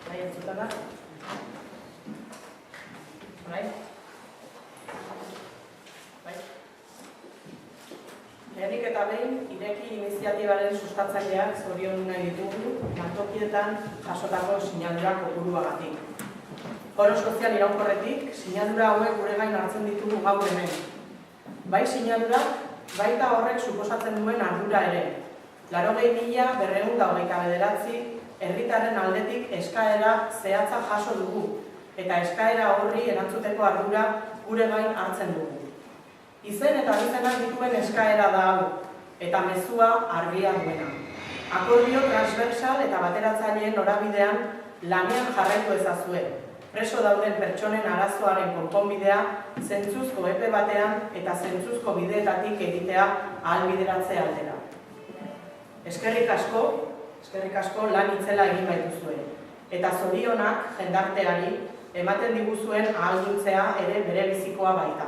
Bai, entzuta da? Bai? Bai? Lehenik eta behin, ireki iniziatibaren sustatzaileak zoriondu nahi ditugu, lantokietan jasotako sinadura kopuruagatik. Foro sozial iraunkorretik, sinadura hauek gure gain hartzen ditugu gaur hemen. Bai sinadurak, baita horrek suposatzen duen ardura ere. 80.929 herritarren aldetik eskaera zehatza jaso dugu, eta eskaera horri erantzuteko ardura gure gain hartzen dugu. Izen eta abizenak dituen eskaera da hau, eta mezua argia duena. Akordio transversal eta bateratzaileen norabidean lanean jarraitu ezazue. Preso dauden pertsonen arazoaren konponbidea zentzuzko epe batean eta zentzuzko bideetatik egitea ahalbideratze aldera. Eskerrik asko lan itzela egin baituzue. Eta zorionak jendarteari ematen diguzuen ahalduntzea ere bere bizikoa baita.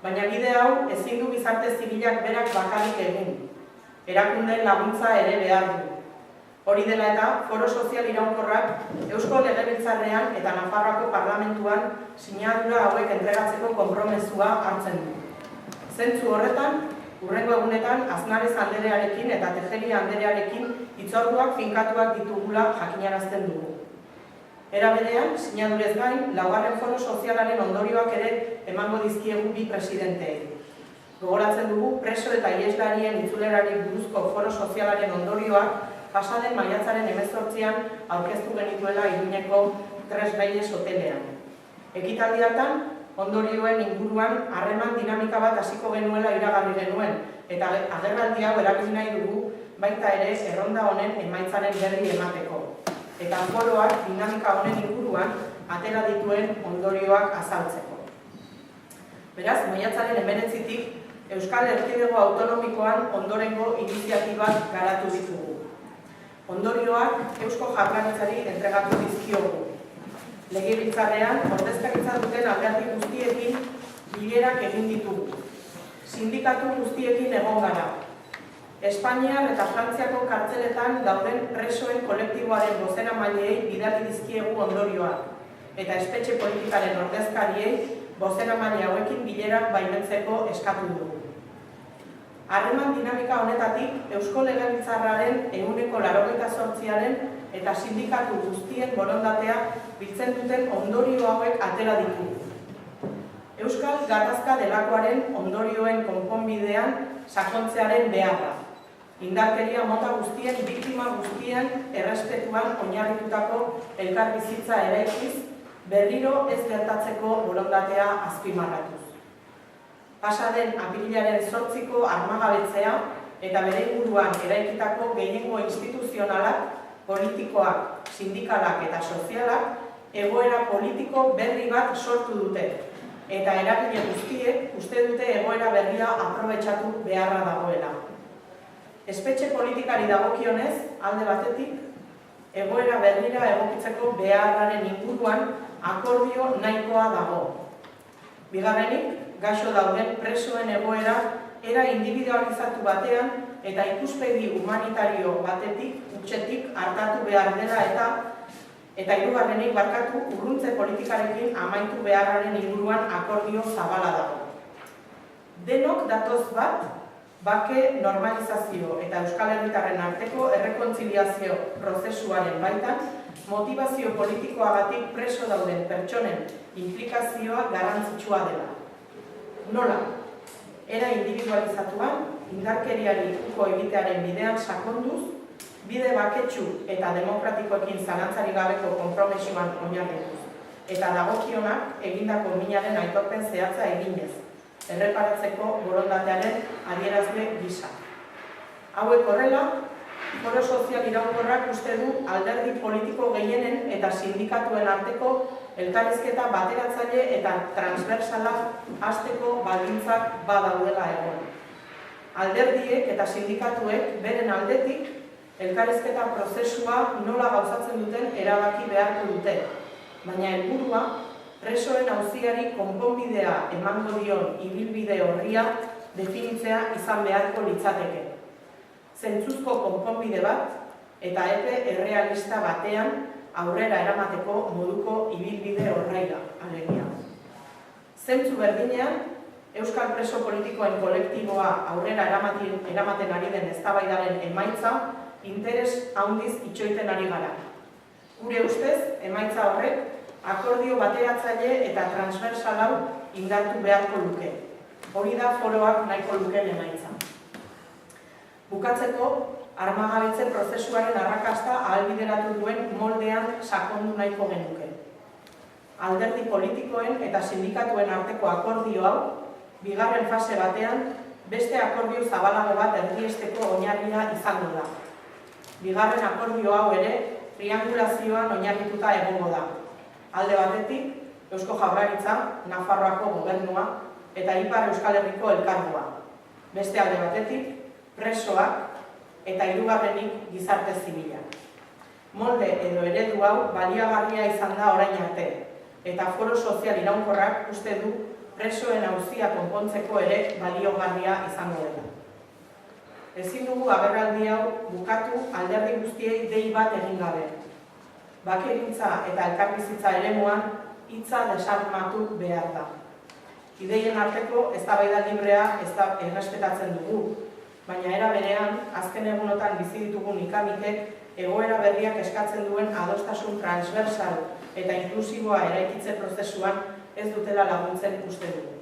Baina bide hau ezin du gizarte zibilak berak bakarrik egin. Erakundeen laguntza ere behar du. Hori dela eta, Foro Sozial Iraunkorrak Eusko Legebiltzarrean eta Nafarroako Parlamentuan sinadura hauek entregatzeko konpromezua hartzen du. Zentzu horretan, hurrengo egunetan Aznarez anderearekin eta Tejeria anderearekin hitzorduak finkatuak ditugula jakinarazten dugu. Era berean, sinadurez gain, 4. Foro Sozialaren ondorioak ere emango dizkiegu bi presidenteei. Gogoratzen dugu preso eta iheslarien itzulerari buruzko Foro Sozialaren ondorioak pasaden maiatzaren 18an aurkeztu genituela Iruñeko Tres Reyes hotelean. Ekitaldi hartan, ondorioen inguruan harreman dinamika bat hasiko genuela iragarri genuen, eta agerraldi hau erabili nahi dugu baita ere erronda honen emaitzaren berri emateko. Eta foroak dinamika honen inguruan atera dituen ondorioak azaltzeko. Beraz, maiatzaren 19tik Euskal Erkidego Autonomikoan ondorengo iniziatibak garatu ditugu. Ondorioak Eusko Jaurlaritzari entregatu dizkiogu. Legebiltzarrean, ordezkaritza duten alderdi guztiekin bilerak egin ditugu. Sindikatu guztiekin egon gara. Espainiar eta Frantziako kartzeletan dauden presoen kolektiboaren bozeramaileei bidali dizkiegu ondorioak, eta espetxe politikaren ordezkariei bozeramaile hauekin bilerak baimentzeko eskatu dugu. Harreman dinamika honetatik, Eusko Legebiltzarraren 98%aren eta sindikatu guztien borondatea biltzen duten ondorio hauek atera ditugu. Euskal Gatazka delakoaren ondorioen konponbidean sakontzearen beharra. Indarkeria mota guztien, biktima guztien errespetuan oinarritutako elkarbizitza eraikiz, berriro ez gertatzeko borondatea azpimarratuz. Pasaden apirilaren 8ko armagabetzea eta bere inguruan eraikitako gehiengo instituzionalak, politikoak, sindikalak eta sozialak egoera politiko berri bat sortu dute, eta eragile guztiek uste dute egoera berria aprobetxatu beharra dagoela. Espetxe politikari dagokionez, alde batetik, egoera berrira egokitzeko beharraren inguruan akordio nahikoa dago. Bigarrenik, gaixo dauden presoen egoera era individualizatu batean eta ikuspegi humanitario batetik, hutsetik hartatu behar dela eta hirugarrenik barkatu urruntze politikarekin amaitu beharraren inguruan akordio zabala dago. Denok datoz bat, bake normalizazio eta Euskal Herritarren arteko errekontziliazio prozesuaren baitan, motivazio politikoagatik preso dauden pertsonen implikazioa garrantzitsua dela. Nola? Era individualizatuan, indarkeriari uko egitearen bidean sakonduz, bide baketsu eta demokratikoekin zalantzarik gabeko konpromesuan oinarrituz, eta dagokionak egindako minaren aitorpen zehatza eginez, erreparatzeko borondatearen adierazle gisa. Hauek horrela, Foro Sozial Iraunkorrak uste du alderdi politiko gehienen eta sindikatuen arteko elkarrizketa bateratzaile eta transversala hasteko baldintzak badaudela egon. Alderdiek eta sindikatuek beren aldetik elkarrizketa prozesua nola gauzatzen duten erabaki beharko dute, baina helburua presoen auziari konponbidea emango dion ibilbide horria definitzea izan beharko litzateke. Zentzuzko konponbide bat, eta epe errealista batean aurrera eramateko moduko ibilbide horreira, alegia. Zentzu berdinean, Euskal Preso Politikoen kolektiboa aurrera eramaten ari den eztabaidaren emaitza interes handiz itxoiten ari gara. Gure ustez, emaitza horrek akordio bateratzaile eta transversalau indartu beharko luke. Hori da foroak nahiko lukeen emaitza. Bukatzeko, armagabetze prozesuaren arrakasta ahalbideratu duen moldean sakondu nahiko genuke. Alderdi politikoen eta sindikatuen arteko akordio hau, bigarren fase batean, beste akordio zabalago bat erdiesteko oinarria izango da. Bigarren akordio hau ere, triangulazioan oinarrituta egongo da. Alde batetik, Eusko Jaurlaritza, Nafarroako gobernua eta Ipar Euskal Herriko elkargoa. Beste alde batetik, presoak eta hirugarrenik gizarte zibila. Molde edo eredu hau baliagarria izan da orain arte, eta foro sozial iraunkorrak uste du presoen auzia konpontzeko ere baliogarria izango dela. Ezin dugu agerraldi hau bukatu alderdi guztiei dei bat egin gabe. Bakegintza eta elkarbizitza eremuan hitza desarmatu behar da. Ideien arteko eztabaida librea errespetatzen dugu, baina era berean, azken egunotan bizi ditugun ikamikek egoera berriak eskatzen duen adostasun transversal eta inklusiboa eraikitze prozesuan ez dutela laguntzen uste dugu.